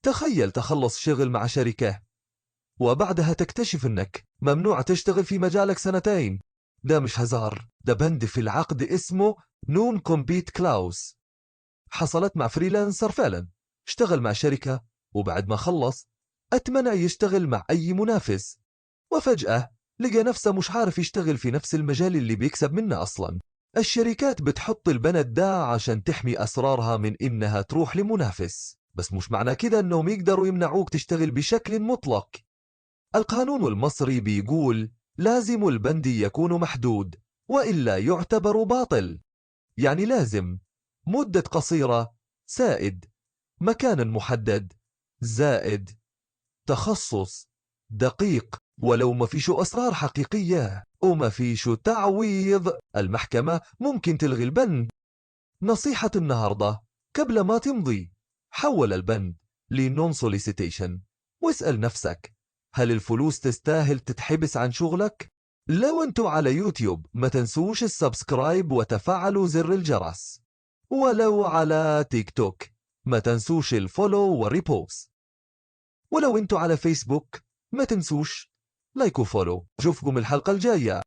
تخيل تخلص شغل مع شركة وبعدها تكتشف انك ممنوع تشتغل في مجالك سنتين. ده مش هزار، ده بند في العقد اسمه نون كومبيت كلاوز. حصلت مع فريلانسر فعلا، اشتغل مع شركة وبعد ما خلص اتمنع يشتغل مع اي منافس، وفجأة لقى نفسه مش عارف يشتغل في نفس المجال اللي بيكسب منه اصلا. الشركات بتحط البند ده عشان تحمي اسرارها من انها تروح لمنافس، بس مش معنى كده انهم يقدروا يمنعوك تشتغل بشكل مطلق. القانون المصري بيقول لازم البند يكون محدود وإلا يعتبر باطل، يعني لازم مدة قصيرة زائد مكان محدد زائد تخصص دقيق، ولو ما فيش أسرار حقيقية وما فيش تعويض المحكمة ممكن تلغي البند. نصيحة النهاردة، قبل ما تمضي حول البند لنون سوليسيتيشن واسأل نفسك، هل الفلوس تستاهل تتحبس عن شغلك؟ لو انتوا على يوتيوب ما تنسوش السبسكرايب وتفعلوا زر الجرس، ولو على تيك توك ما تنسوش الفولو والريبوست، ولو انتوا على فيسبوك ما تنسوش لايك وفولو. اشوفكم الحلقة الجاية.